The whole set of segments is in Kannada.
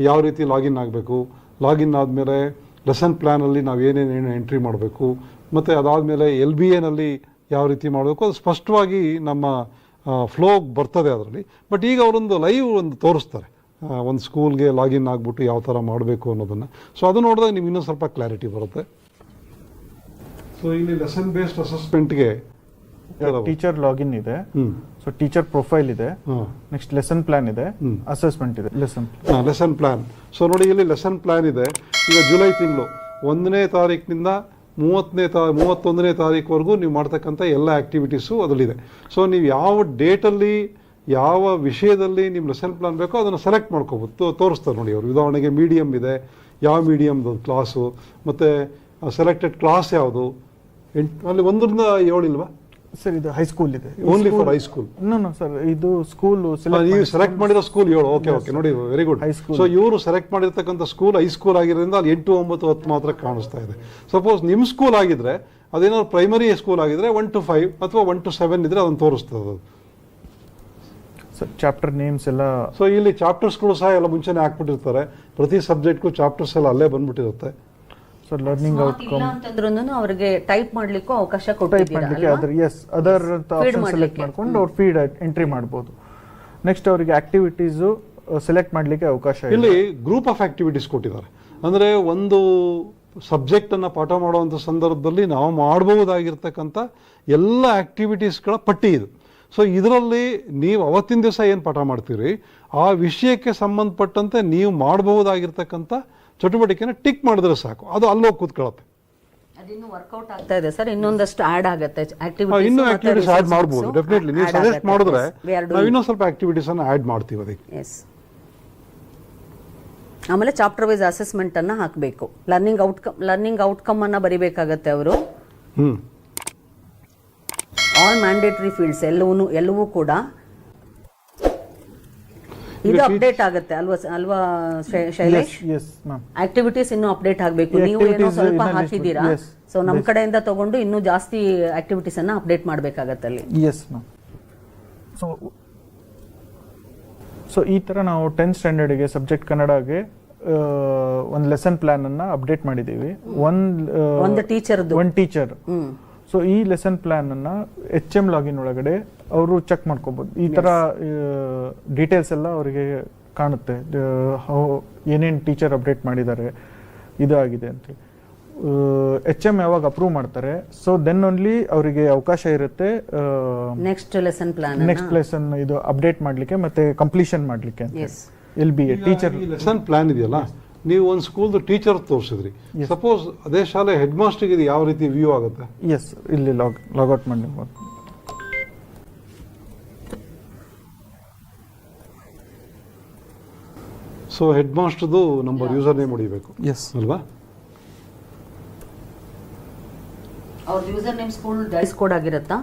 ಯಾವ ರೀತಿ ಲಾಗಿನ್ ಆಗಬೇಕು, ಲಾಗಿನ್ ಆದಮೇಲೆ ಲೆಸನ್ ಪ್ಲ್ಯಾನಲ್ಲಿ ನಾವು ಏನೇನು ಎಂಟ್ರಿ ಮಾಡಬೇಕು, ಮತ್ತು ಅದಾದಮೇಲೆ LBAನಲ್ಲಿ ಯಾವ ರೀತಿ ಮಾಡಬೇಕು, ಅದು ಸ್ಪಷ್ಟವಾಗಿ ನಮ್ಮ ಫ್ಲೋ ಬರ್ತದೆ ಅದರಲ್ಲಿ. ಬಟ್ ಈಗ ಅವರೊಂದು ಲೈವ್ ಒಂದು ತೋರಿಸ್ತಾರೆ, ಒಂದು ಸ್ಕೂಲ್ಗೆ ಲಾಗಿನ್ ಆಗಿಬಿಟ್ಟು ಯಾವ ಥರ ಮಾಡಬೇಕು ಅನ್ನೋದನ್ನು. ಸೊ ಅದು ನೋಡಿದಾಗ ನಿಮ್ಗೆ ಇನ್ನೂ ಸ್ವಲ್ಪ ಕ್ಲಾರಿಟಿ ಬರುತ್ತೆ. ಸೊ ಇಲ್ಲಿ ಲೆಸನ್ ಬೇಸ್ಡ್ ಅಸೆಸ್ಮೆಂಟ್ಗೆ ಟೀಚರ್ ಲಾಗಿನ್ ಇದೆ, ಸೊ ಟೀಚರ್ ಪ್ರೊಫೈಲ್ ಇದೆ, ನೆಕ್ಸ್ಟ್ ಲೆಸನ್ ಪ್ಲಾನ್ ಇದೆ, ಅಸೆಸ್ಮೆಂಟ್ ಇದೆ, ಲೆಸನ್ ಪ್ಲಾನ್. ಸೊ ನೋಡಿ ಇಲ್ಲಿ ಲೆಸನ್ ಪ್ಲಾನ್ ಇದೆ. ಈಗ ಜುಲೈ ತಿಂಗಳು 1ನೇ ತಾರೀಕಿನಿಂದ 31ನೇ ತಾರೀಕುವರೆಗೂ ನೀವು ಮಾಡ್ತಕ್ಕಂಥ ಎಲ್ಲ ಆ್ಯಕ್ಟಿವಿಟೀಸು ಅದರಲ್ಲಿದೆ. ಸೊ ನೀವು ಯಾವ ಡೇಟಲ್ಲಿ ಯಾವ ವಿಷಯದಲ್ಲಿ ನಿಮ್ಮ ಲೆಸನ್ ಪ್ಲಾನ್ ಬೇಕೋ ಅದನ್ನು ಸೆಲೆಕ್ಟ್ ಮಾಡ್ಕೋಬೋದು, ತೋರಿಸ್ತಾರೆ ನೋಡಿ ಅವರು. ಉದಾಹರಣೆಗೆ ಮೀಡಿಯಮ್ ಇದೆ, ಯಾವ ಮೀಡಿಯಮ್ದು ಕ್ಲಾಸು, ಮತ್ತು ಸೆಲೆಕ್ಟೆಡ್ ಕ್ಲಾಸ್ ಯಾವುದು, ಅಲ್ಲಿ 1ರಿಂದ 7 ಇಲ್ವಾ ಸರ್? ಇದು ಹೈಸ್ಕೂಲ್ ಇದೆ, only for high school. No sir, ಇದು ಸ್ಕೂಲ್ ನೀವು ಸೆಲೆಕ್ಟ್ ಮಾಡಿರೋ ಸ್ಕೂಲ್ 7. ಓಕೆ ನೋಡಿ, ವೆರಿ ಗುಡ್. ಸೊ ಇವರು ಸೆಲೆಕ್ಟ್ ಮಾಡಿರ್ತಕ್ಕಂಥ ಸ್ಕೂಲ್ ಹೈಸ್ಕೂಲ್ ಆಗಿರೋದ್ರಿಂದ ಅಲ್ಲಿ 8, 9, 10 ಮಾತ್ರ ಕಾಣಿಸ್ತಾ ಇದೆ. ಸಪೋಸ್ ನಿಮ್ಮ ಸ್ಕೂಲ್ ಆಗಿದ್ರೆ ಅದೇನಾದ್ರು ಪ್ರೈಮರಿ ಸ್ಕೂಲ್ ಆಗಿದ್ರೆ 1 to 5 ಅಥವಾ 1 to 7 ಇದ್ರೆ ಅದನ್ನು ತೋರಿಸ್ತದೆ ಅದು. ಸರ್ ಚಾಪ್ಟರ್ ನೇಮ್ಸ್ ಎಲ್ಲ, ಸೊ ಇಲ್ಲಿ ಚಾಪ್ಟರ್ಸ್ಗಳು ಸಹ ಎಲ್ಲ ಮುಂಚೆನೇ ಹಾಕ್ಬಿಟ್ಟಿರ್ತಾರೆ. ಪ್ರತಿ ಸಬ್ಜೆಕ್ಟ್ಗೂ ಚಾಪ್ಟರ್ಸ್ ಎಲ್ಲ ಅಲ್ಲೇ ಬಂದ್ಬಿಟ್ಟಿರುತ್ತೆ. ಸೊ ಲರ್ನಿಂಗ್ ಔಟ್ಕಮ್ ಅಂತಂದ್ರೂ ಅವರಿಗೆ ಟೈಪ್ ಮಾಡ್ಲಿಕ್ಕೂ ಅವಕಾಶ ಕೊಟ್ಟಿದ್ದೀರಾ. ಅದರ್ ಆಪ್ಷನ್ ಸೆಲೆಕ್ಟ್ ಮಾಡ್ಕೊಂಡು ಅವ್ರು ಫೀಡ್ ಎಂಟ್ರಿ ಮಾಡ್ಬೋದು. ನೆಕ್ಸ್ಟ್ ಅವರಿಗೆ ಆಕ್ಟಿವಿಟೀಸ್ ಸೆಲೆಕ್ಟ್ ಮಾಡ್ಲಿಕ್ಕೆ ಅವಕಾಶ ಇದೆ. ಇಲ್ಲಿ ಗ್ರೂಪ್ ಆಫ್ ಆಕ್ಟಿವಿಟೀಸ್ ಕೊಟ್ಟಿದ್ದಾರೆ. ಅಂದರೆ ಒಂದು ಸಬ್ಜೆಕ್ಟನ್ನು ಪಾಠ ಮಾಡುವಂಥ ಸಂದರ್ಭದಲ್ಲಿ ನಾವು ಮಾಡಬಹುದಾಗಿರ್ತಕ್ಕಂಥ ಎಲ್ಲ ಆಕ್ಟಿವಿಟೀಸ್ಗಳ ಪಟ್ಟಿ ಇದು. ಸೊ ಇದರಲ್ಲಿ ನೀವು ಅವತ್ತಿನ ದಿವಸ ಏನು ಪಾಠ ಮಾಡ್ತೀರಿ ಆ ವಿಷಯಕ್ಕೆ ಸಂಬಂಧಪಟ್ಟಂತೆ ನೀವು ಮಾಡಬಹುದಾಗಿರ್ತಕ್ಕಂಥ ಚಟುವಟಿಕೆನ ಟಿಕ್ ಮಾಡಿದ್ರೆ ಸಾಕು, ಅದು ಅಲ್ಲೋಗಿ ಕೂತ್ಕೊಳ್ಳುತ್ತೆ. ಅದಿನ್ನು ವರ್ಕೌಟ್ ಆಗ್ತಾ ಇದೆ ಸರ್, ಇನ್ನೊಂದಷ್ಟು ಆಡ್ ಆಗುತ್ತೆ ಆಕ್ಟಿವಿಟೀಸ್. ಇನ್ನೂ ಆಕ್ಟಿವಿಟೀಸ್ ಆಡ್ ಮಾಡಬಹುದು, ಡೆಫಿನೆಟ್ಲಿ. ನೀವು ಸಜೆಸ್ಟ್ ಮಾಡಿದ್ರೆ ನಾವು ಇನ್ನೂ ಸ್ವಲ್ಪ ಆಕ್ಟಿವಿಟೀಸ್ ಅನ್ನು ಆಡ್ ಮಾಡ್ತೀವಿ ಅದಕ್ಕೆ. ಎಸ್. ಆಮೇಲೆ ಚಾಪ್ಟರ್ ವೈಸ್ ಅಸೆಸ್ಮೆಂಟ್ ಅನ್ನ ಹಾಕಬೇಕು. ಲರ್ನಿಂಗ್ ಔಟ್ಕಮ್ ಅನ್ನ ಬರಿಬೇಕಾಗತ್ತೆ ಅವರು. ಆಲ್ ಮ್ಯಾಂಡೇಟರಿ ಫೀಲ್ಡ್ಸ್ ಎಲ್ಲವೂ ಕೂಡ ಇದು ಅಪ್ಡೇಟ್ ಆಗುತ್ತೆ ಅಲ್ವಾ ಶೈಲೇಶ್? ಆಕ್ಟಿವಿಟೀಸ್ ಇನ್ನೂ ಅಪ್ಡೇಟ್ ಆಗಬೇಕು. ನೀವು ಏನೋ ಸ್ವಲ್ಪ ಹಾಕಿದ್ದೀರಾ, ಸೊ ನಮ್ಮ ಕಡೆಯಿಂದ ತಗೊಂಡು ಇನ್ನೂ ಜಾಸ್ತಿ ಆಕ್ಟಿವಿಟೀಸ್ ಅನ್ನ ಅಪ್ಡೇಟ್ ಮಾಡಬೇಕಾಗತ್ತೆ ಅಲ್ಲಿ. ಸೊ ಈ ತರ ನಾವು 10th ಸ್ಟ್ಯಾಂಡರ್ಡ್ಗೆ ಸಬ್ಜೆಕ್ಟ್ ಕನ್ನಡಗೆ ಒಂದು ಲೆಸನ್ ಪ್ಲಾನ್ ಅನ್ನ ಅಪ್ಡೇಟ್ ಮಾಡಿದೀವಿ. ಒಂದು ಟೀಚರ್. ಸೊ ಈ ಲೆಸನ್ ಪ್ಲಾನ್ ಅನ್ನ HM ಲಾಗಿನ್ ಒಳಗಡೆ ಅವರು ಚೆಕ್ ಮಾಡ್ಕೋಬಹುದು. ಈ ತರ ಡೀಟೇಲ್ಸ್ ಎಲ್ಲ ಅವರಿಗೆ ಕಾಣುತ್ತೆ, ಏನೇನು ಟೀಚರ್ ಅಪ್ಡೇಟ್ ಮಾಡಿದ್ದಾರೆ, ಇದಾಗಿದೆ ಅಂತ. HM ಯಾವಾಗ ಅಪ್ರೂವ್ ಮಾಡ್ತಾರೆ, ಸೊ ದೆನ್ ಓನ್ಲಿ ಅವರಿಗೆ ಅವಕಾಶ ಇರುತ್ತೆ ನೆಕ್ಸ್ಟ್ ಲೆಸನ್ ಇದು ಅಪ್ಡೇಟ್ ಮಾಡ್ಲಿಕ್ಕೆ ಮತ್ತೆ ಕಂಪ್ಲೀಷನ್ ಮಾಡ್ಲಿಕ್ಕೆ ಅಂತ. LBA ಟೀಚರ್ ಲೆಸನ್ ಪ್ಲಾನ್ ಇದೆಯಲ್ಲ, ನೀವು ಒಂದು ಸ್ಕೂಲ್ದು ಟೀಚರ್ ತೋರಿಸಿದ್ರಿ, ಸಪೋಸ್ ಅದೇ ಶಾಲೆ ಹೆಡ್ ಮಾಸ್ಟರ್ಗೆ ಇದು ಯಾವ ರೀತಿ ವ್ಯೂ ಆಗುತ್ತೆ? ಇಲ್ಲಿ ಲಾಗೌಟ್ ಮಾಡಿ. ಸೊ ಹೆಡ್ ಮಾಸ್ಟರ್ದು ನಂಬರ್ ಯೂಸರ್ ನೇಮ್ ಹೊಡಿಬೇಕು ಅಲ್ವಾ? ಅವ್ರ user name school DISE code ಆಗಿರುತ್ತಾ?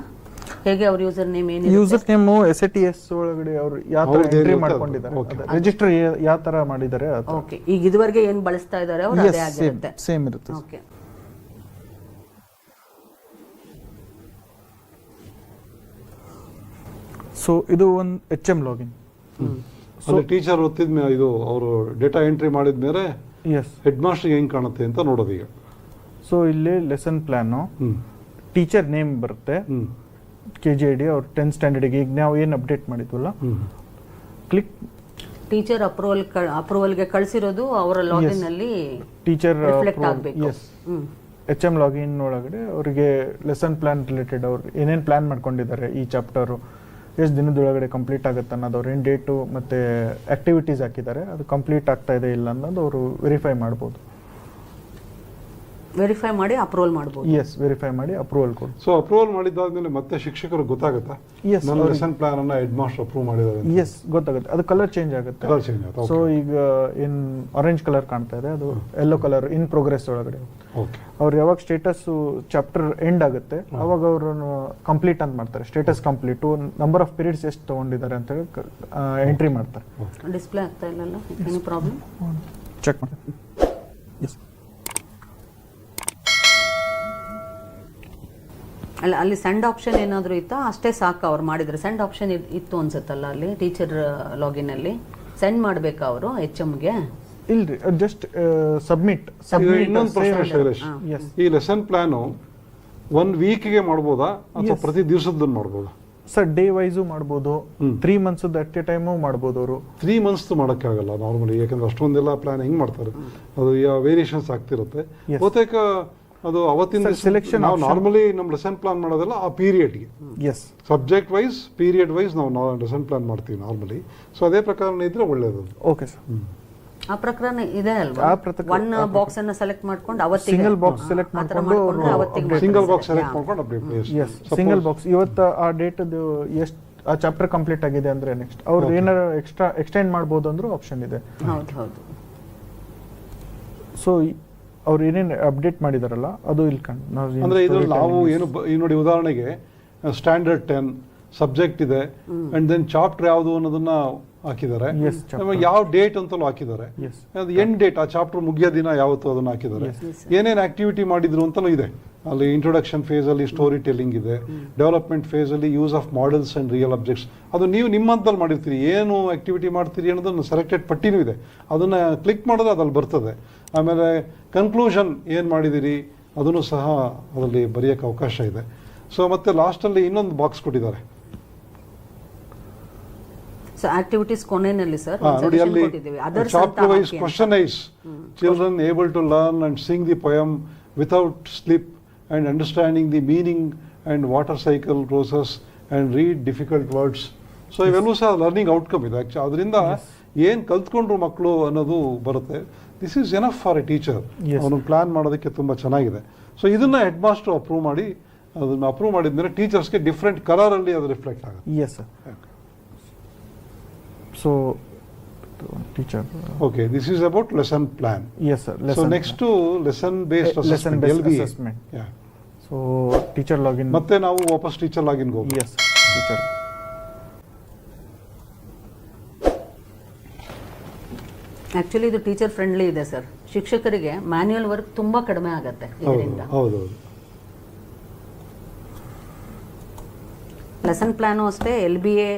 ಹೇಗೆ ಅವ್ರ ಯೂಸರ್ ನೇಮ್ ಏನಿದೆ? ಯೂಸರ್ ನೇಮ್ SATS ಒಳಗಡೆ ಅವರು ಯಾವ ತರ ಎಂಟ್ರಿ ಮಾಡ್ಕೊಂಡಿದ್ದಾರೆ, ರಿಜಿಸ್ಟರ್ ಯಾವ ತರ ಮಾಡಿದ್ದಾರೆ. ಓಕೆ, ಈಗ ಇದುವರೆಗೆ ಏನು ಬಳಸ್ತಾ ಇದ್ದಾರೆ ಅವರು ಅದೇ ಆಗಿರುತ್ತೆ, ಸೇಮ್ ಇರುತ್ತೆ. ಓಕೆ. ಸೊ ಇದು ಒಂದು HM ಲಾಗಿನ್. ಅಲ್ಲಿ ಟೀಚರ್ ಒತ್ತಿದ್ಮೇಲೆ ಇದು ಅವರು ಡೇಟಾ ಎಂಟ್ರಿ ಮಾಡಿದ್ಮೇಲೆ ಹೆಡ್ ಮಾಸ್ಟರ್ಗೆ ಹೆಂಗ್ ಕಾಣುತ್ತೆ ಅಂತ ನೋಡೋದು ಈಗ. ಸೊ ಇಲ್ಲಿ ಲೆಸನ್ ಪ್ಲಾನು, ಟೀಚರ್ ನೇಮ್ ಬರುತ್ತೆ, KGID ಅವ್ರ 10th ಸ್ಟ್ಯಾಂಡರ್ಡ್ಗೆ ಈಗ ನಾವು ಏನು ಅಪ್ಡೇಟ್ ಮಾಡಿದ್ವಲ್ಲ, ಕ್ಲಿಕ್ ಟೀಚರ್ ಅಪ್ರೂವಲ್ಗೆ ಕಳಿಸಿರೋದು ಅವರ ಲಾಗಿನ್ ಅಲ್ಲಿ ಟೀಚರ್ ರಿಫ್ಲೆಕ್ಟ್ ಆಗಬೇಕು. HM ಲಾಗಿನ್ ಒಳಗಡೆ ಅವರಿಗೆ ಲೆಸನ್ ಪ್ಲಾನ್ ರಿಲೇಟೆಡ್ ಅವ್ರು ಏನೇನು ಪ್ಲಾನ್ ಮಾಡ್ಕೊಂಡಿದ್ದಾರೆ, ಈ ಚಾಪ್ಟರು ಎಷ್ಟು ದಿನದೊಳಗಡೆ ಕಂಪ್ಲೀಟ್ ಆಗುತ್ತೆ ಅನ್ನೋದು, ಅವ್ರು ಏನು ಡೇಟು ಮತ್ತು ಆಕ್ಟಿವಿಟೀಸ್ ಹಾಕಿದ್ದಾರೆ ಅದು ಕಂಪ್ಲೀಟ್ ಆಗ್ತಾ ಇದೆ ಇಲ್ಲ ಅನ್ನೋದು ಅವರು ವೆರಿಫೈ ಮಾಡ್ಬೋದು. ವೆರಿಫೈ ಮಾಡಿ ಅಪ್ರೂವಲ್ ಮಾಡಬಹುದು. ವೆರಿಫೈ ಮಾಡಿ ಅಪ್ರೂವಲ್ ಕೊಡು. ಸೊ ಅಪ್ರೂವಲ್ ಮಾಡಿದಾದ್ಮೇಲೆ ಮತ್ತೆ ಶಿಕ್ಷಕರು ಗೊತ್ತಾಗುತ್ತಾ ನನ್ನ ಲೆಸನ್ ಪ್ಲಾನ್ ಅನ್ನ ಹೆಡ್ ಮಾಸ್ಟರ್ ಅಪ್ರೂವ್ ಮಾಡಿದ್ದಾರೆ? ಗೊತ್ತಾಗುತ್ತೆ. ಅದು ಕಲರ್ ಚೇಂಜ್ ಆಗುತ್ತೆ. ಸೊ ಈಗ ಏನ್ ಆರೆಂಜ್ ಕಲರ್ ಕಾಣ್ತಾ ಇದೆ ಅದು ಯೆಲ್ಲೋ ಕಲರ್ ಇನ್ ಪ್ರೋಗ್ರೆಸ್ ಒಳಗಡೆ. ಅವ್ರು ಯಾವಾಗ ಸ್ಟೇಟಸ್ ಚಾಪ್ಟರ್ ಎಂಡ್ ಆಗುತ್ತೆ ಅವಾಗ ಅವರು ಕಂಪ್ಲೀಟ್ ಅಂತ ಮಾಡ್ತಾರೆ. Status complete, number of periods ಎಷ್ಟು ತಗೊಂಡಿದ್ದಾರೆ ಅಂತ ಹೇಳಿ ಎಂಟ್ರಿ ಮಾಡ್ತಾರೆ. ಡಿಸ್ಪ್ಲೇ ಆಗ್ತಾ ಇಲ್ಲ, ಏನು ಪ್ರಾಬ್ಲಮ್? ಚೆಕ್ ಮಾಡಿ. ಅಲ್ಲಿ ಸೆಂಡ್ ಆಪ್ಷನ್ ಏನಾದರೂ ಇತ್ತಾ? ಅಷ್ಟೇ ಸಾಕು ಅವ್ರು ಮಾಡಿದ್ರೆ? ಸೆಂಡ್ ಆಪ್ಷನ್ ಇತ್ತು ಅನ್ಸುತ್ತಲ್ಲ ಅಲ್ಲಿ ಟೀಚರ್ ಲಾಗಿನ್ ಅಲ್ಲಿ. ಸೆಂಡ್ ಮಾಡಬೇಕಾ ಅವರು HMಗೆ? ಇಲ್ರಿ ಜಸ್ಟ್ ಸಬ್ಮಿಟ್ ಇನ್ನೊಂದು ಪ್ರಶ್ನೆ ಶೈಲೇಶ್, ಈ ಲೆಸನ್ ಪ್ಲಾನು 1 ವೀಕ್ಗೆ ಮಾಡ್ಬೋದಾ ಅಥವಾ ಪ್ರತಿ ದಿವಸದ್ದು ಮಾಡ್ಬೋದಾ? ಸರ್ ಡೇ ವೈಸು ಮಾಡ್ಬೋದು, 3 ಮಂತ್ಸ್ ಅಟ್ ಎ ಟೈಮು ಮಾಡ್ಬೋದು ಅವರು. 3 ಮಂತ್ಸ್ ಮಾಡೋಕ್ಕಾಗಲ್ಲ ನಾರ್ಮಲಿ, ಯಾಕಂದ್ರೆ ಅಷ್ಟೊಂದೆಲ್ಲ ಪ್ಲಾನ್ ಹೆಂಗ್ ಮಾಡ್ತಾರೆ, ಅದು ವೇರಿಯೇಷನ್ಸ್ ಆಗ್ತಿರುತ್ತೆ ಬಹುತೇಕ. ಅದು ಅವತ್ತಿನ ಸೆಲೆಕ್ಷನ್ ನಾವು ನಾರ್ಮಲಿ ನಮ್ಮ ಲೆಸನ್ ಪ್ಲಾನ್ ಮಾಡೋದಲ್ಲ ಆ ಪೀರಿಯಡ್ಗೆ, ಸಬ್ಜೆಕ್ಟ್ ವೈಸ್ ಪೀರಿಯಡ್ ವೈಸ್ ನಾವು ಲೆಸನ್ ಪ್ಲಾನ್ ಮಾಡ್ತೀವಿ ನಾರ್ಮಲಿ. ಸೊ ಅದೇ ಪ್ರಕಾರ ಇದ್ರೆ ಒಳ್ಳೇದು. ಓಕೆ ಸರ್, ಆ ಪ್ರಕಾರ ಇದೆ ಅಲ್ವಾ? ಒನ್ ಬಾಕ್ಸ್ ಅನ್ನ ಸೆಲೆಕ್ಟ್ ಮಾಡ್ಕೊಂಡು ಅವತ್ತಿಗೆ ಸಿಂಗಲ್ ಬಾಕ್ಸ್ ಸೆಲೆಕ್ಟ್ ಮಾಡ್ಕೊಂಡು ಸಿಂಗಲ್ ಬಾಕ್ಸ್ ಸೆಲೆಕ್ಟ್ ಮಾಡ್ಕೊಂಡು ಅಪ್ಡೇಟ್. ಸಿಂಗಲ್ ಬಾಕ್ಸ್ ಇವತ್ತು ಆ ಡೇಟ್ ಎಷ್ಟು ಆ ಚಾಪ್ಟರ್ ಕಂಪ್ಲೀಟ್ ಆಗಿದೆ ಅಂದ್ರೆ ನೆಕ್ಸ್ಟ್ ಅವ್ರು ಏನಾರ ಎಕ್ಸ್ಟೆಂಡ್ ಮಾಡ್ಬೋದು ಅಂದ್ರೂ ಆಪ್ಷನ್ ಇದೆ. ಹೌದು. ಸೊ ಅವ್ರು ಏನೇನು ಅಪ್ಡೇಟ್ ಮಾಡಿದಾರಲ್ಲ ಅದು ಇಲ್ಲಿ ಅಂದ್ರೆ ಇದ್ರಲ್ಲಿ ನಾವು ಏನು ಈ ನೋಡಿ ಉದಾಹರಣೆಗೆ ಸ್ಟ್ಯಾಂಡರ್ಡ್ 10 ಸಬ್ಜೆಕ್ಟ್ ಇದೆ ಅಂಡ್ ದೆನ್ ಚಾಪ್ಟರ್ ಯಾವುದು ಅನ್ನೋದನ್ನ ಹಾಕಿದ್ದಾರೆ, ಯಾವ ಡೇಟ್ ಅಂತಲೂ ಹಾಕಿದ್ದಾರೆ, ಅದು ಎಂಡ್ ಡೇಟ್ ಆ ಚಾಪ್ಟರ್ ಮುಗಿಯೋ ದಿನ ಯಾವತ್ತು ಅದನ್ನ ಹಾಕಿದ್ದಾರೆ, ಏನೇನು ಆಕ್ಟಿವಿಟಿ ಮಾಡಿದ್ರು ಅಂತಲೂ ಇದೆ ಅಲ್ಲಿ. ಇಂಟ್ರೊಡಕ್ಷನ್ ಫೇಸ್ ಅಲ್ಲಿ ಸ್ಟೋರಿ ಟೆಲ್ಲಿಂಗ್ ಇದೆ, ಡೆವಲಪ್ಮೆಂಟ್ ಫೇಸ್ ಅಲ್ಲಿ use of models and real objects, ಅದು ನೀವು ನಿಮ್ಮಂತಲ್ಲಿ ಮಾಡಿರ್ತೀರಿ, ಏನು ಆಕ್ಟಿವಿಟಿ ಮಾಡ್ತೀರಿ ಅನ್ನೋದನ್ನು ಸೆಲೆಕ್ಟೆಡ್ ಪಟ್ಟಿನೂ ಇದೆ, ಅದನ್ನ ಕ್ಲಿಕ್ ಮಾಡಿದ್ರೆ ಅದಲ್ಲಿ ಬರ್ತದೆ. ಆಮೇಲೆ ಕನ್ಕ್ಲೂಷನ್ ಏನು ಮಾಡಿದಿರಿ ಅದನ್ನು ಸಹ ಅದರಲ್ಲಿ ಬರೆಯೋಕ್ಕೆ ಅವಕಾಶ ಇದೆ. ಸೊ ಮತ್ತೆ ಲಾಸ್ಟಲ್ಲಿ ಇನ್ನೊಂದು ಬಾಕ್ಸ್ ಕೊಟ್ಟಿದ್ದಾರೆ. ಸೊ ಆಕ್ಟಿವಿಟೀಸ್ ಕೊನೆಯಲ್ಲಿ ಸರ್ ನೋಡಿ ಅಲ್ಲಿ chapter wise question wise children able to learn and sing the poem without slip and understanding the meaning and water cycle process and read difficult words. So ಇವೆಲ್ಲೂ ಸಹ ಲರ್ನಿಂಗ್ ಔಟ್ಕಮ್ ಇದೆ ಆಕ್ಚುಲಿ. ಅದರಿಂದ ಏನು ಕಲ್ತ್ಕೊಂಡ್ರು ಮಕ್ಕಳು ಅನ್ನೋದು ಬರುತ್ತೆ. This is enough for A teacher. ಅವನು ಪ್ಲಾನ್ ಮಾಡೋದಕ್ಕೆ ತುಂಬ ಚೆನ್ನಾಗಿದೆ. ಸೊ ಇದನ್ನ ಹೆಡ್ ಮಾಸ್ಟರ್ ಅಪ್ರೂವ್ ಮಾಡಿ, ಅದನ್ನು ಅಪ್ರೂವ್ ಮಾಡಿದ್ಮೇಲೆ ಟೀಚರ್ಸ್ಗೆ ಡಿಫ್ರೆಂಟ್ ಕಲರಲ್ಲಿ ಅದು ರಿಫ್ಲೆಕ್ಟ್ ಆಗುತ್ತೆ. Yes sir. So teacher okay, this is about lesson plan. Yes sir. So next to lesson based assessment, assessment. Yeah. So teacher login ಮತ್ತೆ ನಾವು ವಾಪಸ್ ಟೀಚರ್ ಲಾಗಿನ್ ಗೆ ಹೋಗ್ತೀವಿ. Yes teacher. ಆಕ್ಚುಲಿ ಇದು ಟೀಚರ್ ಫ್ರೆಂಡ್ಲಿ ಇದೆ ಸರ್. ಶಿಕ್ಷಕರಿಗೆ ಮ್ಯಾನ್ಯುಯಲ್ ವರ್ಕ್ ತುಂಬಾ ಕಡಿಮೆ ಆಗುತ್ತೆ ಇದರಿಂದ. ಹೌದು. ಲೆಸನ್ ಪ್ಲಾನು ಅಷ್ಟೇ, LBA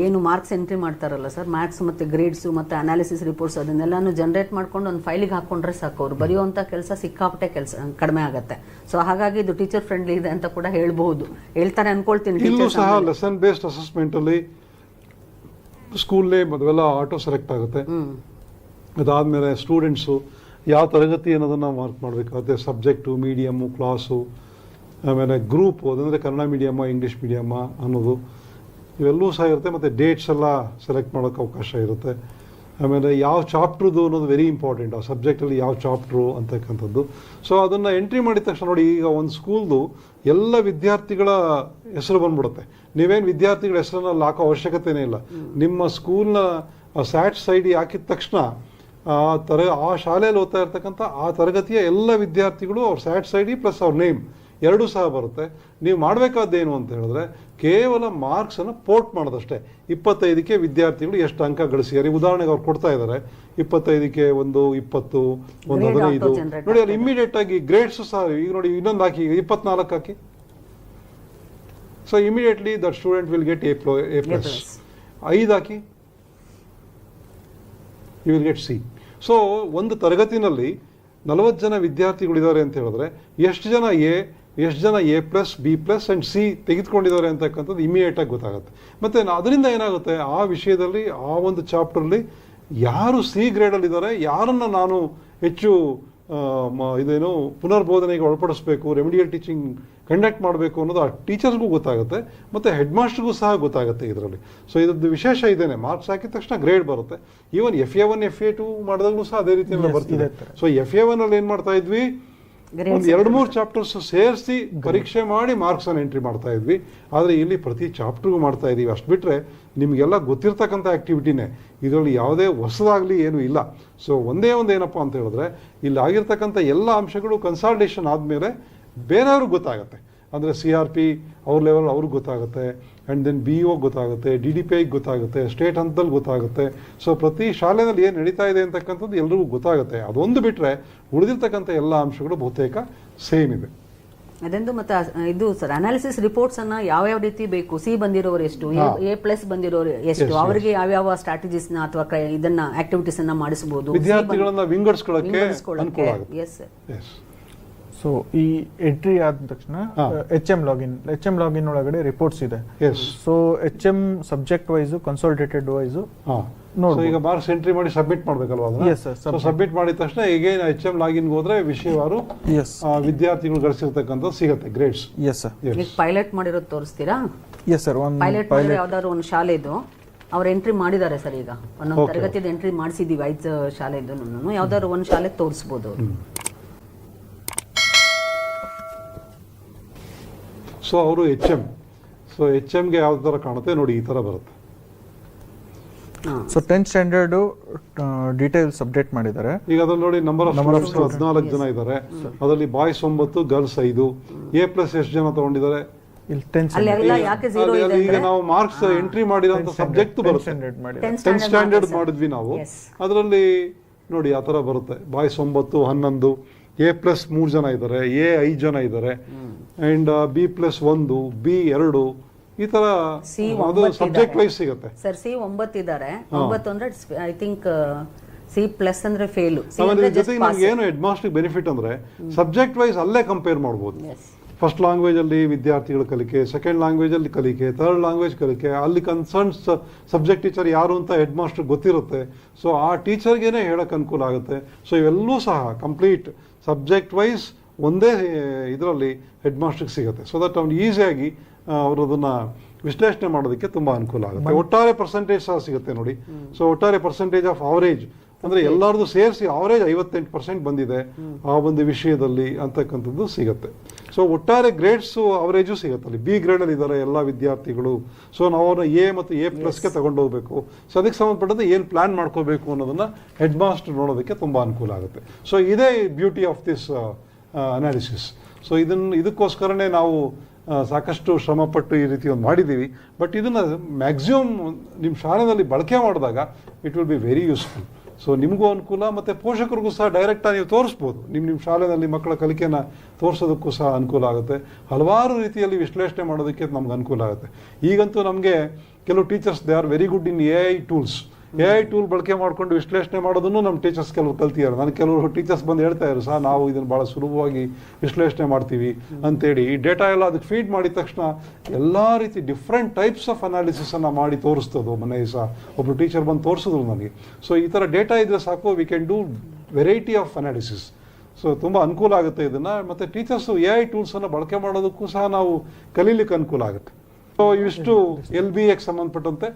ಏನು ಮಾರ್ಕ್ಸ್ ಎಂಟ್ರಿ ಮಾಡ್ತಾರಲ್ಲ ಸರ್, ಮ್ಯಾಥ್ಸ್ ಮತ್ತು ಗ್ರೇಡ್ಸು ಮತ್ತು ಅನಾಲಿಸಿಸ್ ರಿಪೋರ್ಟ್ಸ್ ಅದನ್ನೆಲ್ಲಾನು ಜನರೇಟ್ ಮಾಡ್ಕೊಂಡು ಒಂದು ಫೈಲಿಗೆ ಹಾಕ್ಕೊಂಡ್ರೆ ಸಾಕು. ಅವ್ರು ಬರೆಯುವಂಥ ಕೆಲಸ ಸಿಕ್ಕಾಪಟ್ಟೆ ಕೆಲಸ ಕಡಿಮೆ ಆಗುತ್ತೆ. ಸೊ ಹಾಗಾಗಿ ಇದು ಟೀಚರ್ ಫ್ರೆಂಡ್ಲಿ ಇದೆ ಅಂತ ಕೂಡ ಹೇಳ್ಬಹುದು, ಹೇಳ್ತಾರೆ ಅನ್ಕೊಳ್ತೀನಿ. ಇಲ್ಲೂ ಸಹ ಲೆಸನ್ ಬೇಸ್ಡ್ ಅಸೆಸ್ಮೆಂಟ್ ಅಲ್ಲಿ ಸ್ಕೂಲ್ ನೇಮ್ ಅದೆಲ್ಲ ಆಟೋ ಸೆಲೆಕ್ಟ್ ಆಗುತ್ತೆ. ಅದಾದಮೇಲೆ ಸ್ಟೂಡೆಂಟ್ಸು ಯಾವ ತರಗತಿ ಅನ್ನೋದನ್ನು ಮಾರ್ಕ್ ಮಾಡಬೇಕಾಗುತ್ತೆ, ಸಬ್ಜೆಕ್ಟು, ಮೀಡಿಯಮ್ಮು, ಕ್ಲಾಸು, ಆಮೇಲೆ ಗ್ರೂಪ್ ಅದಂದರೆ ಕನ್ನಡ ಮೀಡಿಯಮ್ಮ, ಇಂಗ್ಲೀಷ್ ಮೀಡಿಯಮ್ಮ ಅನ್ನೋದು ಇವೆಲ್ಲವೂ ಸಹ ಇರುತ್ತೆ. ಮತ್ತು ಡೇಟ್ಸ್ ಎಲ್ಲ ಸೆಲೆಕ್ಟ್ ಮಾಡೋಕ್ಕೆ ಅವಕಾಶ ಇರುತ್ತೆ. ಆಮೇಲೆ ಯಾವ ಚಾಪ್ಟ್ರದು ಅನ್ನೋದು ವೆರಿ ಇಂಪಾರ್ಟೆಂಟ್, ಆ ಸಬ್ಜೆಕ್ಟಲ್ಲಿ ಯಾವ ಚಾಪ್ಟ್ರು ಅಂತಕ್ಕಂಥದ್ದು. ಸೊ ಅದನ್ನು ಎಂಟ್ರಿ ಮಾಡಿದ ತಕ್ಷಣ ನೋಡಿ, ಈಗ ಒಂದು ಸ್ಕೂಲ್ದು ಎಲ್ಲ ವಿದ್ಯಾರ್ಥಿಗಳ ಹೆಸರು ಬಂದ್ಬಿಡುತ್ತೆ. ನೀವೇನು ವಿದ್ಯಾರ್ಥಿಗಳ ಹೆಸರನ್ನ ಅಲ್ಲಿ ಹಾಕೋ ಅವಶ್ಯಕತೆನೇ ಇಲ್ಲ. ನಿಮ್ಮ ಸ್ಕೂಲ್ನ ಸ್ಯಾಟ್ಸ್ ಐ ಡಿ ಹಾಕಿದ ತಕ್ಷಣ ಆ ಶಾಲೆಯಲ್ಲಿ ಓದ್ತಾ ಇರ್ತಕ್ಕಂಥ ಆ ತರಗತಿಯ ಎಲ್ಲ ವಿದ್ಯಾರ್ಥಿಗಳು ಅವ್ರ ಸ್ಯಾಟ್ಸ್ ಐ ಡಿ ಪ್ಲಸ್ ಅವ್ರ ನೇಮ್ ಎರಡೂ ಸಹ ಬರುತ್ತೆ. ನೀವು ಮಾಡಬೇಕಾದ್ದೇನು ಅಂತ ಹೇಳಿದ್ರೆ ಕೇವಲ ಮಾರ್ಕ್ಸನ್ನು ಪೋರ್ಟ್ ಮಾಡೋದಷ್ಟೇ. 25ಕ್ಕೆ ವಿದ್ಯಾರ್ಥಿಗಳು ಎಷ್ಟು ಅಂಕ ಗಳಿಸಿದ್ದಾರೆ, ಉದಾಹರಣೆಗೆ ಅವ್ರು ಕೊಡ್ತಾ ಇದ್ದಾರೆ 25ಕ್ಕೆ 1, 20, 15 ನೋಡಿ, ಅಲ್ಲಿ ಇಮಿಡಿಯೇಟ್ ಆಗಿ ಗ್ರೇಡ್ಸ್ ಸಹ ಈಗ ನೋಡಿ ಇನ್ನೊಂದು ಹಾಕಿ 24 ಹಾಕಿ. So immediately that student will get A+. 5 ಹಾಕಿ, you will get C. So ಒಂದು ತರಗತಿನಲ್ಲಿ 40 ಜನ ವಿದ್ಯಾರ್ಥಿಗಳಿದ್ದಾರೆ ಅಂತ ಹೇಳಿದ್ರೆ ಎಷ್ಟು ಜನ A, ಎಷ್ಟು ಜನ A+, B+ ಆ್ಯಂಡ್ C ತೆಗೆದುಕೊಂಡಿದ್ದಾರೆ ಅಂತಕ್ಕಂಥದ್ದು ಇಮಿಡಿಯೇಟ್ ಆಗಿ ಗೊತ್ತಾಗುತ್ತೆ. ಮತ್ತು ಅದರಿಂದ ಏನಾಗುತ್ತೆ, ಆ ವಿಷಯದಲ್ಲಿ ಆ ಒಂದು ಚಾಪ್ಟರ್ಲಿ ಯಾರು C ಗ್ರೇಡಲ್ಲಿದ್ದಾರೆ, ಯಾರನ್ನು ನಾನು ಹೆಚ್ಚು ಇದೇನು ಪುನರ್ಬೋಧನೆಗೆ ಒಳಪಡಿಸಬೇಕು, ರೆಮಿಡಿಯಲ್ ಟೀಚಿಂಗ್ ಕಂಡಕ್ಟ್ ಮಾಡಬೇಕು ಅನ್ನೋದು ಆ ಟೀಚರ್ಸ್ಗೂ ಗೊತ್ತಾಗುತ್ತೆ ಮತ್ತು ಹೆಡ್ ಮಾಸ್ಟರ್ಗೂ ಸಹ ಗೊತ್ತಾಗುತ್ತೆ ಇದರಲ್ಲಿ. ಸೊ ಇದ್ರದ್ದು ವಿಶೇಷ ಇದೇನೆ, ಮಾರ್ಕ್ಸ್ ಹಾಕಿದ ತಕ್ಷಣ ಗ್ರೇಡ್ ಬರುತ್ತೆ. ಈವನ್ FA1 FA2 ಮಾಡಿದಾಗಲೂ ಸಹ ಅದೇ ರೀತಿಯಲ್ಲಿ ಬರ್ತಿದೆ. ಸೊ FA1 ಅಲ್ಲಿ ಏನು ಮಾಡ್ತಾ ಇದ್ವಿ, ಒಂದು 2-3 ಚಾಪ್ಟರ್ಸ್ ಸೇರಿಸಿ ಪರೀಕ್ಷೆ ಮಾಡಿ ಮಾರ್ಕ್ಸ್ ಅನ್ನು ಎಂಟ್ರಿ ಮಾಡ್ತಾ ಇದ್ವಿ. ಆದರೆ ಇಲ್ಲಿ ಪ್ರತಿ ಚಾಪ್ಟರ್ಗೂ ಮಾಡ್ತಾ ಇದ್ದೀವಿ. ಅಷ್ಟು ಬಿಟ್ಟರೆ ನಿಮಗೆಲ್ಲ ಗೊತ್ತಿರ್ತಕ್ಕಂಥ ಆಕ್ಟಿವಿಟಿನೇ, ಇದರಲ್ಲಿ ಯಾವುದೇ ಹೊಸದಾಗಲಿ ಏನೂ ಇಲ್ಲ. ಸೊ ಒಂದೇ ಒಂದು ಏನಪ್ಪ ಅಂತ ಹೇಳಿದ್ರೆ, ಇಲ್ಲಿ ಆಗಿರ್ತಕ್ಕಂಥ ಎಲ್ಲ ಅಂಶಗಳು ಕನ್ಸಾಲ್ಟೇಷನ್ ಆದಮೇಲೆ ಬೇರೆಯವ್ರಿಗೆ ಗೊತ್ತಾಗುತ್ತೆ. ಅಂದರೆ CRP ಅವ್ರ ಲೆವೆಲ್ ಅವ್ರಿಗೆ ಗೊತ್ತಾಗುತ್ತೆ, ಆ್ಯಂಡ್ ದೆನ್ BO ಗೊತ್ತಾಗುತ್ತೆ, DDPI ಗೊತ್ತಾಗುತ್ತೆ, ಸ್ಟೇಟ್ ಹಂತದಲ್ಲಿ ಗೊತ್ತಾಗುತ್ತೆ. ಸೊ ಪ್ರತಿ ಶಾಲೆಯಲ್ಲಿ ಏನು ನಡೀತಾ ಇದೆ ಅಂತಕ್ಕಂಥದ್ದು ಎಲ್ರಿಗೂ ಗೊತ್ತಾಗುತ್ತೆ. ಅದೊಂದು ಬಿಟ್ಟರೆ ಉಳಿದಿರ್ತಕ್ಕಂಥ ಎಲ್ಲ ಅಂಶಗಳು ಬಹುತೇಕ ಸೇಮ್ ಇದೆ. ಅದೊಂದು ಮತ್ತೆ ಇದು ಸರ್ ಅನಾಲಿಸಿಸ್ ರಿಪೋರ್ಟ್ಸ್ ಅನ್ನ ಯಾವ ರೀತಿ ಬೇಕು, ಸಿ ಬಂದಿರೋರು ಎಷ್ಟು, A+ ಬಂದಿರೋರು ಎಷ್ಟು, ಅವರಿಗೆ ಯಾವ್ಯಾವ ಸ್ಟ್ರಾಟಜೀಸ್ ನ ಅಥವಾ ಇದನ್ನ ಆಕ್ಟಿವಿಟೀಸ್ ಅನ್ನ ಮಾಡಿಸಬಹುದು, ವಿದ್ಯಾರ್ಥಿಗಳನ್ನ ವಿಂಗಡಿಸ್ಕೊಳ್ಳಕ್ಕೆ ಅನುಕೂಲ ಆಗುತ್ತೆ. Yes sir. ಎಸ್. ಸೊ ಈ ಎಂಟ್ರಿ ಆದ ತಕ್ಷಣ HM ಲಾಗಿನ್ ಒಳಗಡೆ ರಿಪೋರ್ಟ್ಸ್ ಇದೆ. Yes. So HM subject wise consolidated wise so ಈಗ ಮಾರ್ಕ್ಸ್ ಎಂಟ್ರಿ ಮಾಡಿ ಸಬ್ಮಿಟ್ ಮಾಡ್ಬೇಕಲ್ವಾ ಅದನ್ನ? Yes, sir, submit. ಸಬ್ಮಿಟ್ ಮಾಡಿದ ತಕ್ಷಣ ಈಗ HM ಲಾಗಿನ್ ಹೋದ್ರೆ ವಿಷಯವಾರು ವಿದ್ಯಾರ್ಥಿಗಳು ಗಳಿಸಿರ್ತಕ್ಕಂಥ ಸಿಗುತ್ತೆ ಗ್ರೇಡ್ಸ್. Yes sir. ಈಗ ಪೈಲಟ್ ಮಾಡಿರೋದು ತೋರಿಸ್ತೀರಾ? Yes sir. ಒಂದು ಪೈಲಟ್ ಮಾಡಿರೋ ಯಾವ್ದಾದ್ರು ಒಂದು ಶಾಲೆದು ಅವ್ರು ಎಂಟ್ರಿ ಮಾಡಿದ್ದಾರೆ ಸರ್. ಈಗ ಒಂದೊಂದು ತರಗತಿದ ಎಂಟ್ರಿ ಮಾಡಿಸಿದೀವಿ 5 ಶಾಲೆದು. ಯಾವ್ದಾದ್ರು ಒಂದು ಶಾಲೆ ತೋರಿಸ್ಬೋದು ಅವರು. ಸೊ ಅವರು ಸೊ HMಗೆ ಯಾವ ತರ ಕಾಣುತ್ತೆ ನೋಡಿ, ಈ ತರ ಬರುತ್ತೆ. So 10th standard details update ಮಾಡಿದ್ದಾರೆ. ಈಗ ಅದ್ರಲ್ಲಿ ನೋಡಿ ನಂಬರ್ ಆಫ್ 14 ಜನ ಇದ್ದಾರೆ. ಅದರಲ್ಲಿ ಬಾಯ್ಸ್ 9, ಗರ್ಲ್ಸ್ 5. A+ ಎಷ್ಟು ಜನ ತಗೊಂಡಿದ್ದಾರೆ? ಇಲ್ಲಿ 10th ಅಲ್ಲೆಲ್ಲ ಯಾಕೆ ಝೀರೋ ಇದೆ ಈಗ ನಾವು ಮಾರ್ಕ್ಸ್ ಎಂಟ್ರಿ ಮಾಡಿರೋಂಥ ಸಬ್ಜೆಕ್ಟ್ ಬರುತ್ತೆ. ಸ್ಟ್ಯಾಂಡರ್ಡ್ ಮಾಡಿದ್ದಾರೆ. 10th ಸ್ಟ್ಯಾಂಡರ್ಡ್ ಮಾಡಿದ್ವಿ ನಾವು. ಅದರಲ್ಲಿ ನೋಡಿ ಆ ತರ ಬರುತ್ತೆ. ಬಾಯ್ಸ್ 9, 11. A+ 3 ಜನ ಇದ್ದಾರೆ, A 5 ಜನ ಇದ್ದಾರೆ, ಅಂಡ್ B+1, B 2. ಈ ತರ ಅದು ಸಬ್ಜೆಕ್ಟ್ ವೈಸ್ ಸಿಗುತ್ತೆ ಸರ್. C 9 ಇದ್ದಾರೆ. 9 ಅಂದ್ರೆ ಐ ಥಿಂಕ್ C+ ಅಂದ್ರೆ ಫೇಲ್. ಜೊತೆಗೆ ನಮ್ಗೆ ಏನು ಹೆಡ್ ಮಾಸ್ಟರ್ ಬೆನಿಫಿಟ್ ಅಂದ್ರೆ ಸಬ್ಜೆಕ್ಟ್ ವೈಸ್ ಅಲ್ಲೇ ಕಂಪೇರ್ ಮಾಡ್ಬೋದು. ಫಸ್ಟ್ ಲ್ಯಾಂಗ್ವೇಜ್ ಅಲ್ಲಿ ವಿದ್ಯಾರ್ಥಿಗಳ ಕಲಿಕೆ, ಸೆಕೆಂಡ್ ಲ್ಯಾಂಗ್ವೇಜ್ ಅಲ್ಲಿ ಕಲಿಕೆ, ಥರ್ಡ್ ಲ್ಯಾಂಗ್ವೇಜ್ ಕಲಿಕೆ, ಅಲ್ಲಿ ಕನ್ಸರ್ನ್ಸ್ ಸಬ್ಜೆಕ್ಟ್ ಟೀಚರ್ ಯಾರು ಅಂತ ಹೆಡ್ ಮಾಸ್ಟರ್ ಗೊತ್ತಿರುತ್ತೆ. ಸೊ ಆ ಟೀಚರ್ಗೇನೆ ಹೇಳಕ್ ಅನುಕೂಲ ಆಗುತ್ತೆ. ಸೊ ಇವೆಲ್ಲೂ ಸಹ ಕಂಪ್ಲೀಟ್ ಸಬ್ಜೆಕ್ಟ್ ವೈಸ್ ಒಂದೇ ಇದರಲ್ಲಿ ಹೆಡ್ ಮಾಸ್ಟರ್ಗೆ ಸಿಗುತ್ತೆ. ಸೊ ದಟ್ ಅವ್ನು ಈಸಿಯಾಗಿ ಅವರು ಅದನ್ನ ವಿಶ್ಲೇಷಣೆ ಮಾಡೋದಕ್ಕೆ ತುಂಬಾ ಅನುಕೂಲ ಆಗುತ್ತೆ. ಒಟ್ಟಾರೆ ಪರ್ಸೆಂಟೇಜ್ ಸಹ ಸಿಗುತ್ತೆ ನೋಡಿ. ಸೊ ಒಟ್ಟಾರೆ ಪರ್ಸೆಂಟೇಜ್ ಆಫ್ ಅವರೇಜ್ ಅಂದ್ರೆ ಎಲ್ಲರದು ಸೇರಿಸಿ ಅವರೇಜ್ 58% ಬಂದಿದೆ ಆ ಒಂದು ವಿಷಯದಲ್ಲಿ ಅಂತಕ್ಕಂಥದ್ದು ಸಿಗುತ್ತೆ. ಸೊ ಒಟ್ಟಾರೆ ಗ್ರೇಡ್ಸ್ ಅವರೇಜು ಸಿಗುತ್ತೆ ಅಲ್ಲಿ. B ಗ್ರೇಡ್ ಅಲ್ಲಿ ಇದ್ದಾರೆ ಎಲ್ಲ ವಿದ್ಯಾರ್ಥಿಗಳು. ಸೊ ನಾವು ಅವ್ರನ್ನ A ಮತ್ತು A+ಗೆ ತಗೊಂಡು ಹೋಗ್ಬೇಕು. ಸೊ ಅದಕ್ಕೆ ಸಂಬಂಧಪಟ್ಟಂತೆ ಏನು ಪ್ಲಾನ್ ಮಾಡ್ಕೋಬೇಕು ಅನ್ನೋದನ್ನ ಹೆಡ್ ಮಾಸ್ಟರ್ ನೋಡೋದಕ್ಕೆ ತುಂಬಾ ಅನುಕೂಲ ಆಗುತ್ತೆ. ಸೊ ಇದೇ beauty of this analysis. So ಇದಕ್ಕೋಸ್ಕರನೇ ನಾವು ಸಾಕಷ್ಟು ಶ್ರಮಪಟ್ಟು ಈ ರೀತಿ ಒಂದು ಮಾಡಿದ್ದೀವಿ. ಬಟ್ ಇದನ್ನ ಮ್ಯಾಕ್ಸಿಮಮ್ ನಿಮ್ಮ ಶಾಲೆಯಲ್ಲಿ ಬಳಕೆ ಮಾಡಿದಾಗ it will be very useful. So ನಿಮಗೂ ಅನುಕೂಲ, ಮತ್ತು ಪೋಷಕರಿಗೂ ಸಹ ಡೈರೆಕ್ಟಾಗಿ ನೀವು ತೋರಿಸ್ಬೋದು. ನಿಮ್ಮ ಶಾಲೆಯಲ್ಲಿ ಮಕ್ಕಳ ಕಲಿಕೆನ ತೋರಿಸೋದಕ್ಕೂ ಸಹ ಅನುಕೂಲ ಆಗುತ್ತೆ. ಹಲವಾರು ರೀತಿಯಲ್ಲಿ ವಿಶ್ಲೇಷಣೆ ಮಾಡೋದಕ್ಕೆ ನಮ್ಗೆ ಅನುಕೂಲ ಆಗುತ್ತೆ. ಈಗಂತೂ ನಮಗೆ ಕೆಲವು teachers they are very good in AI tools. AI tool ಬಳಕೆ ಮಾಡಿಕೊಂಡು ವಿಶ್ಲೇಷಣೆ ಮಾಡೋದನ್ನು ನಮ್ಮ ಟೀಚರ್ಸ್ ಕೆಲವರು ಕಲ್ತಿದ್ದಾರೆ. ನನಗೆ ಕೆಲವರು ಟೀಚರ್ಸ್ ಬಂದು ಹೇಳ್ತಾ ಇದ್ರು, ಸಹ ನಾವು ಇದನ್ನು ಭಾಳ ಸುಲಭವಾಗಿ ವಿಶ್ಲೇಷಣೆ ಮಾಡ್ತೀವಿ ಅಂತೇಳಿ. ಈ ಡೇಟಾ ಎಲ್ಲ ಅದಕ್ಕೆ ಫೀಡ್ ಮಾಡಿದ ತಕ್ಷಣ ಎಲ್ಲ ರೀತಿ ಡಿಫ್ರೆಂಟ್ ಟೈಪ್ಸ್ ಆಫ್ ಅನಾಲಿಸಿಸನ್ನು ಮಾಡಿ ತೋರಿಸ್ತದೆ. ಮನೆಗೆ ಸಹ ಒಬ್ಬರು ಟೀಚರ್ ಬಂದು ತೋರಿಸಿದ್ರು ನನಗೆ. ಸೊ ಈ ಥರ ಡೇಟಾ ಇದ್ರೆ ಸಾಕು, we can do variety of analysis. So ತುಂಬ ಅನುಕೂಲ ಆಗುತ್ತೆ ಇದನ್ನು. ಮತ್ತು ಟೀಚರ್ಸು AI ಟೂಲ್ಸನ್ನು ಬಳಕೆ ಮಾಡೋದಕ್ಕೂ ಸಹ ನಾವು ಕಲೀಲಿಕ್ಕೆ ಅನುಕೂಲ ಆಗುತ್ತೆ. ಸೊ ಇವಿಷ್ಟು LBAಗೆ ಸಂಬಂಧಪಟ್ಟಂತೆ